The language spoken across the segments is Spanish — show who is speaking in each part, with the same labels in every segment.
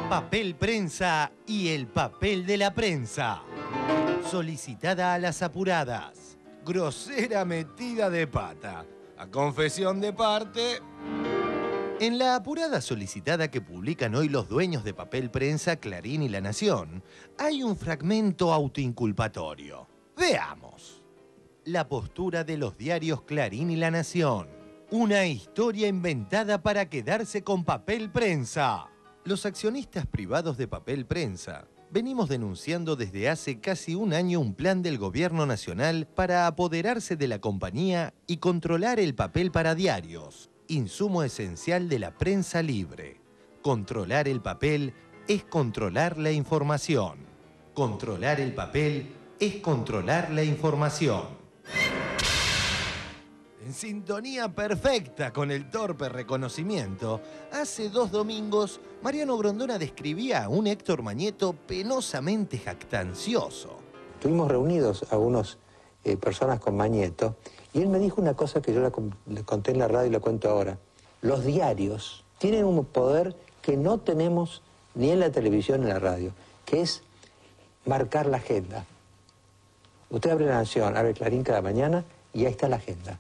Speaker 1: Papel prensa y el papel de la prensa. Solicitada a las apuradas. Grosera metida de pata. A confesión de parte. En la apurada solicitada que publican hoy los dueños de Papel Prensa, Clarín y La Nación, hay un fragmento autoinculpatorio. Veamos. La postura de los diarios Clarín y La Nación. Una historia inventada para quedarse con Papel Prensa. Los accionistas privados de Papel Prensa venimos denunciando desde hace casi un año un plan del gobierno nacional para apoderarse de la compañía y controlar el papel para diarios, insumo esencial de la prensa libre. Controlar el papel es controlar la información. Controlar el papel es controlar la información. En sintonía perfecta con el torpe reconocimiento, hace 2 domingos, Mariano Grondona describía a un Héctor Mañeto penosamente jactancioso.
Speaker 2: Estuvimos reunidos algunas personas con Mañeto y él me dijo una cosa que yo le conté en la radio y la cuento ahora. Los diarios tienen un poder que no tenemos ni en la televisión ni en la radio, que es marcar la agenda. Usted abre La Nación, abre Clarín cada mañana y ahí está la agenda.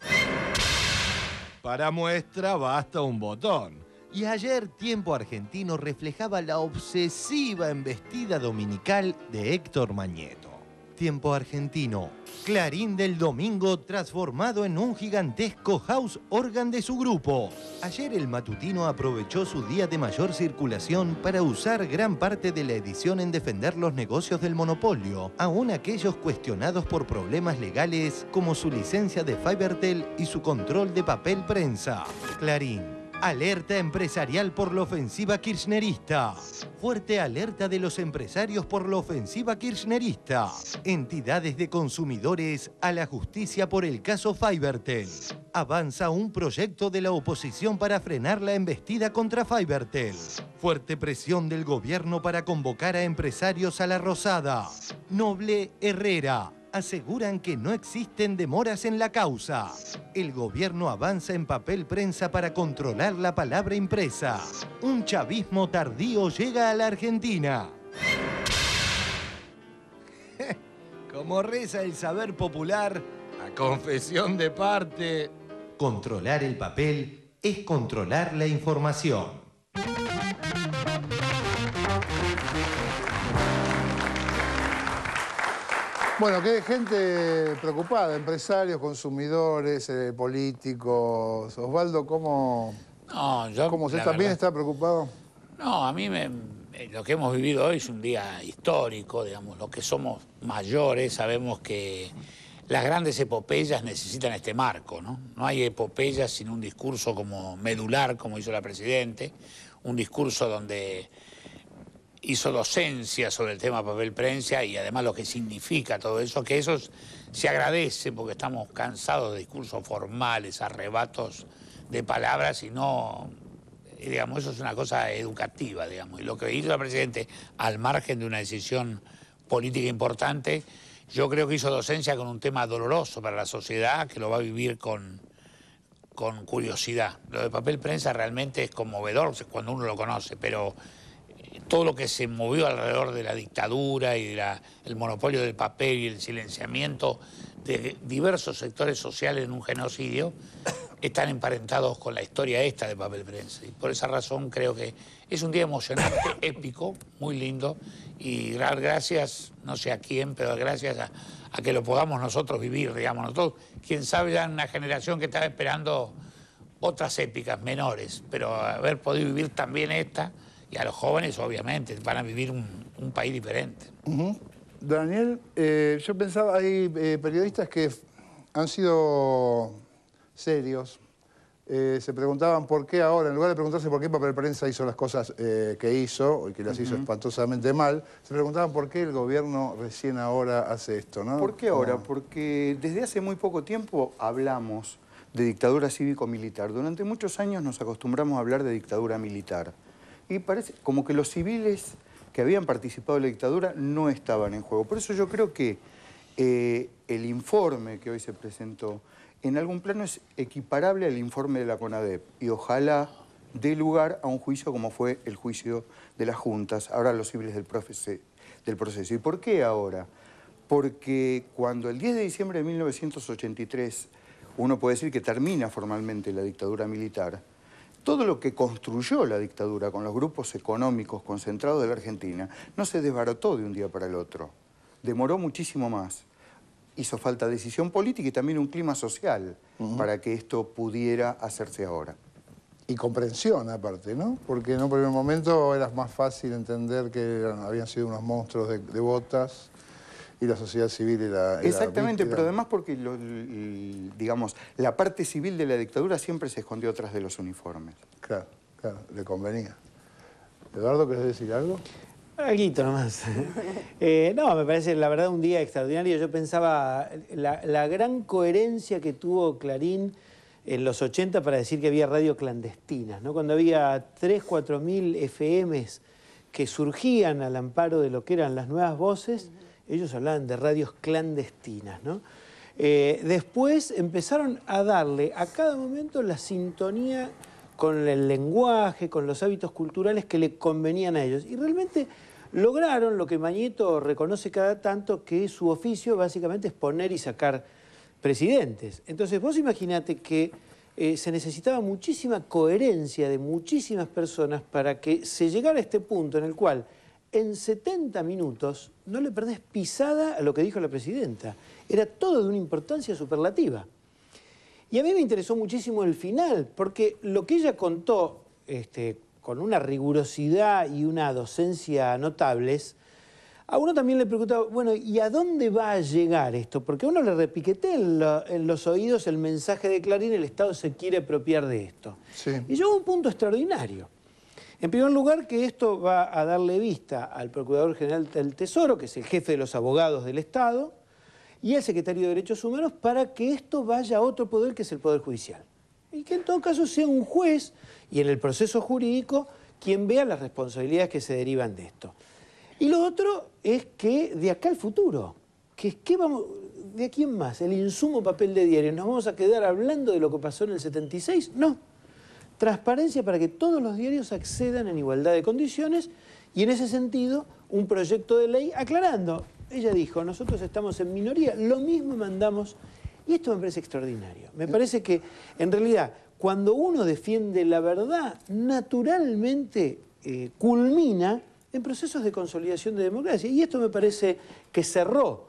Speaker 1: Para muestra basta un botón. Y ayer Tiempo Argentino reflejaba la obsesiva embestida dominical de Héctor Mañeto. Tiempo Argentino, Clarín del domingo transformado en un gigantesco house organ de su grupo. Ayer el matutino aprovechó su día de mayor circulación para usar gran parte de la edición en defender los negocios del monopolio, aun aquellos cuestionados por problemas legales como su licencia de Fibertel y su control de Papel Prensa. Clarín. Alerta empresarial por la ofensiva kirchnerista. Fuerte alerta de los empresarios por la ofensiva kirchnerista. Entidades de consumidores a la justicia por el caso Fibertel. Avanza un proyecto de la oposición para frenar la embestida contra Fibertel. Fuerte presión del gobierno para convocar a empresarios a la Rosada. Noble Herrera. Aseguran que no existen demoras en la causa. El gobierno avanza en Papel Prensa para controlar la palabra impresa. Un chavismo tardío llega a la Argentina. Como reza el saber popular, a confesión de parte. Controlar el papel es controlar la información.
Speaker 3: Bueno, que hay gente preocupada, empresarios, consumidores, políticos. Osvaldo, ¿cómo usted también está preocupado?
Speaker 4: No, a mí lo que hemos vivido hoy es un día histórico, digamos, los que somos mayores sabemos que las grandes epopeyas necesitan este marco, ¿no? No hay epopeyas sin un discurso como medular, como hizo la Presidente, un discurso donde hizo docencia sobre el tema Papel Prensa y además lo que significa todo eso, que eso se agradece porque estamos cansados de discursos formales, arrebatos de palabras y no, digamos, eso es una cosa educativa, digamos. Y lo que hizo la Presidente, al margen de una decisión política importante, yo creo que hizo docencia con un tema doloroso para la sociedad, que lo va a vivir con curiosidad. Lo de Papel Prensa realmente es conmovedor cuando uno lo conoce, pero todo lo que se movió alrededor de la dictadura y el monopolio del papel y el silenciamiento de diversos sectores sociales en un genocidio están emparentados con la historia esta de Papel Prensa. Y por esa razón creo que es un día emocionante, épico, muy lindo, y dar gracias, no sé a quién, pero gracias a que lo podamos nosotros vivir, digamos, nosotros, quién sabe, ya en una generación que estaba esperando otras épicas menores, pero haber podido vivir también esta. Y a los jóvenes, obviamente, van a vivir un país diferente.
Speaker 3: Daniel, yo pensaba, hay periodistas que han sido serios. Se preguntaban por qué ahora, en lugar de preguntarse por qué Papel Prensa hizo las cosas que hizo, y que las hizo espantosamente mal, se preguntaban por qué el gobierno recién ahora hace esto, ¿no?
Speaker 5: ¿Por qué ahora? Porque desde hace muy poco tiempo hablamos de dictadura cívico-militar. Durante muchos años nos acostumbramos a hablar de dictadura militar. Y parece como que los civiles que habían participado en la dictadura no estaban en juego. Por eso yo creo que el informe que hoy se presentó en algún plano es equiparable al informe de la CONADEP. Y ojalá dé lugar a un juicio como fue el juicio de las juntas, ahora los civiles del proceso. ¿Y por qué ahora? Porque cuando el 10 de diciembre de 1983 uno puede decir que termina formalmente la dictadura militar, todo lo que construyó la dictadura con los grupos económicos concentrados de la Argentina no se desbarató de un día para el otro. Demoró muchísimo más. Hizo falta decisión política y también un clima social para que esto pudiera hacerse ahora.
Speaker 3: Y comprensión, aparte, ¿no? Porque en un primer momento era más fácil entender que habían sido unos monstruos de botas y la sociedad civil era
Speaker 5: Exactamente,
Speaker 3: víctima.
Speaker 5: pero además porque, digamos, la parte civil de la dictadura siempre se escondió atrás de los uniformes.
Speaker 3: Claro, claro, le convenía. Eduardo, ¿querés decir algo?
Speaker 6: Alguito nomás. No, me parece, la verdad, un día extraordinario. Yo pensaba la gran coherencia que tuvo Clarín en los 80 para decir que había radio clandestinas, ¿no? Cuando había 3.000, 4.000 FMs que surgían al amparo de lo que eran las nuevas voces, ellos hablaban de radios clandestinas, ¿no? Después empezaron a darle a cada momento la sintonía con el lenguaje, con los hábitos culturales que le convenían a ellos. Y realmente lograron lo que Mañeto reconoce cada tanto, que su oficio básicamente es poner y sacar presidentes. Entonces vos imaginate que se necesitaba muchísima coherencia de muchísimas personas para que se llegara a este punto en el cual en 70 minutos no le perdés pisada a lo que dijo la presidenta. Era todo de una importancia superlativa. Y a mí me interesó muchísimo el final, porque lo que ella contó con una rigurosidad y una docencia notables, a uno también le preguntaba, bueno, ¿y a dónde va a llegar esto? Porque a uno le repiqueté en los oídos el mensaje de Clarín, el Estado se quiere apropiar de esto. Sí. Y llegó a un punto extraordinario. En primer lugar, que esto va a darle vista al Procurador General del Tesoro, que es el jefe de los abogados del Estado, y al Secretario de Derechos Humanos, para que esto vaya a otro poder, que es el Poder Judicial. Y que en todo caso sea un juez, y en el proceso jurídico, quien vea las responsabilidades que se derivan de esto. Y lo otro es que de acá al futuro, ¿qué vamos, de aquí en más? ¿El insumo papel de diario? ¿Nos vamos a quedar hablando de lo que pasó en el 76? No. Transparencia para que todos los diarios accedan en igualdad de condiciones y en ese sentido un proyecto de ley aclarando. Ella dijo, nosotros estamos en minoría, lo mismo mandamos, y esto me parece extraordinario. Me parece que en realidad cuando uno defiende la verdad, naturalmente culmina en procesos de consolidación de democracia. Y esto me parece que cerró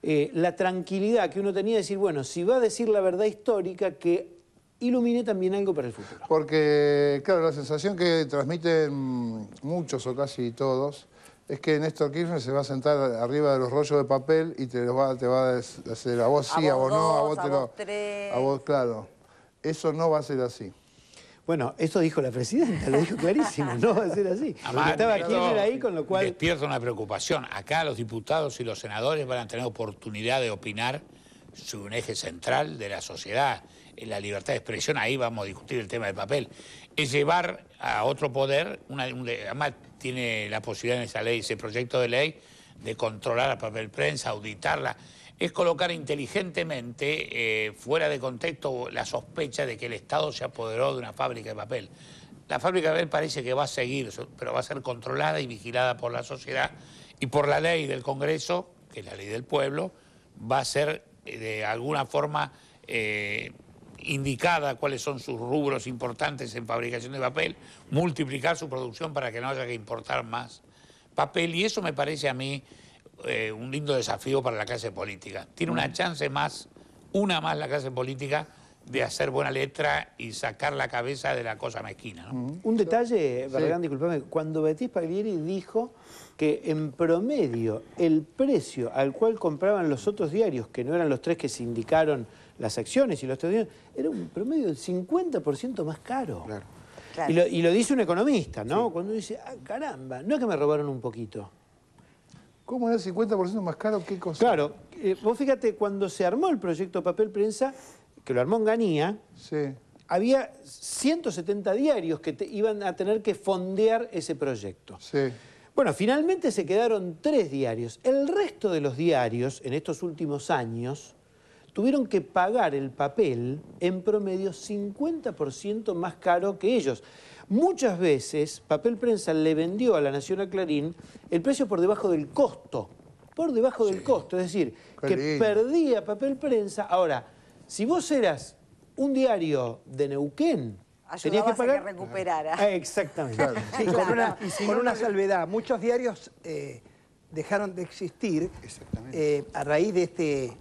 Speaker 6: la tranquilidad que uno tenía de decir, bueno, si va a decir la verdad histórica, que ilumine también algo para el futuro.
Speaker 3: Porque, claro, la sensación que transmiten muchos o casi todos es que Néstor Kirchner se va a sentar arriba de los rollos de papel y te va a hacer a vos sí, a vos no, a vos te lo... A vos, claro. Eso no va a ser así.
Speaker 6: Bueno, eso dijo la presidenta, lo dijo clarísimo, no va a ser así.
Speaker 4: Además,
Speaker 6: estaba Kirchner ahí, con lo cual...
Speaker 4: Despierta una preocupación. Acá los diputados y los senadores van a tener oportunidad de opinar sobre un eje central de la sociedad, en la libertad de expresión. Ahí vamos a discutir el tema del papel. Es llevar a otro poder, además tiene la posibilidad en esa ley, ese proyecto de ley, de controlar a papel prensa, auditarla. Es colocar inteligentemente fuera de contexto la sospecha de que el Estado se apoderó de una fábrica de papel. La fábrica de papel parece que va a seguir, pero va a ser controlada y vigilada por la sociedad y por la ley del Congreso, que es la ley del pueblo, va a ser de alguna forma indicada cuáles son sus rubros importantes en fabricación de papel, multiplicar su producción para que no haya que importar más papel, y eso me parece a mí un lindo desafío para la clase política. Tiene una chance más, una más la clase política, de hacer buena letra y sacar la cabeza de la cosa mezquina, ¿no?
Speaker 6: Un detalle, Barragán, disculpame, cuando Beatriz Paglieri dijo que en promedio el precio al cual compraban los otros diarios, que no eran los tres que se indicaron las acciones y los otros diarios, era un promedio del 50% más caro. Claro. Claro. Y lo dice un economista, ¿no? Sí. Cuando dice, ah, caramba, no es que me robaron un poquito.
Speaker 3: ¿Cómo era el 50% más caro? ¿Qué cosa?
Speaker 6: Claro, vos fíjate, cuando se armó el proyecto Papel Prensa, que lo armó en Ganía, sí, había 170 diarios que iban a tener que fondear ese proyecto. Sí. Bueno, finalmente se quedaron 3 diarios. El resto de los diarios, en estos últimos años, tuvieron que pagar el papel en promedio 50% más caro que ellos. Muchas veces Papel Prensa le vendió a La Nación, a Clarín, el precio por debajo del costo. Por debajo del costo. Es decir, que perdía Papel Prensa. Ahora, si vos eras un diario de Neuquén, tenías que pagar...
Speaker 7: a que recuperara.
Speaker 6: Exactamente.
Speaker 8: Claro. Sí, con una salvedad. Muchos diarios dejaron de existir a raíz de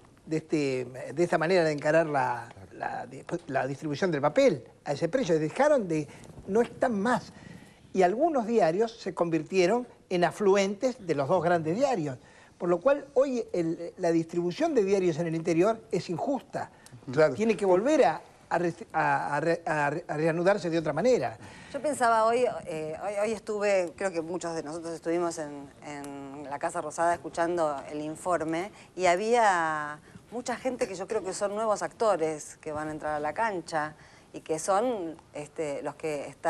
Speaker 8: esta manera de encarar la distribución del papel a ese precio. No están más. Y algunos diarios se convirtieron en afluentes de los dos grandes diarios. Por lo cual, hoy la distribución de diarios en el interior es injusta.
Speaker 3: Claro.
Speaker 8: Tiene que volver a reanudarse de otra manera.
Speaker 7: Yo pensaba hoy estuve, creo que muchos de nosotros estuvimos en la Casa Rosada escuchando el informe y había mucha gente que yo creo que son nuevos actores que van a entrar a la cancha y que son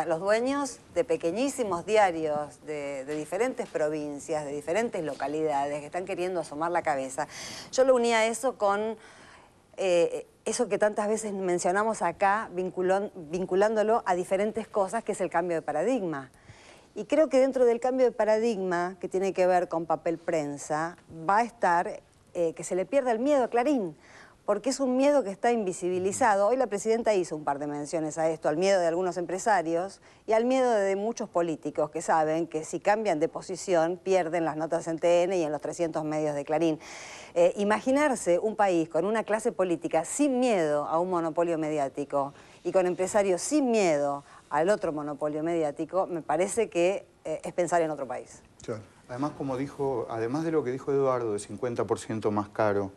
Speaker 7: los dueños de pequeñísimos diarios de diferentes provincias, de diferentes localidades, que están queriendo asomar la cabeza. Yo lo unía a eso con eso que tantas veces mencionamos acá, vinculándolo a diferentes cosas, que es el cambio de paradigma. Y creo que dentro del cambio de paradigma, que tiene que ver con Papel Prensa, va a estar que se le pierda el miedo a Clarín, porque es un miedo que está invisibilizado. Hoy la presidenta hizo un par de menciones a esto, al miedo de algunos empresarios y al miedo de muchos políticos que saben que si cambian de posición pierden las notas en TN y en los 300 medios de Clarín. Imaginarse un país con una clase política sin miedo a un monopolio mediático y con empresarios sin miedo al otro monopolio mediático, me parece que es pensar en otro país.
Speaker 3: Claro.
Speaker 5: Además, además de lo que dijo Eduardo, de 50% más caro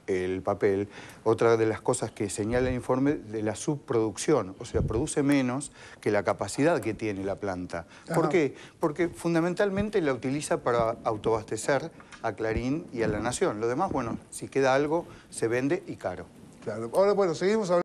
Speaker 5: el papel, otra de las cosas que señala el informe de la subproducción, o sea, produce menos que la capacidad que tiene la planta. ¿Por qué? Porque fundamentalmente la utiliza para autoabastecer a Clarín y a La Nación. Lo demás, bueno, si queda algo, se vende y caro.
Speaker 3: Claro. Ahora, bueno, seguimos hablando.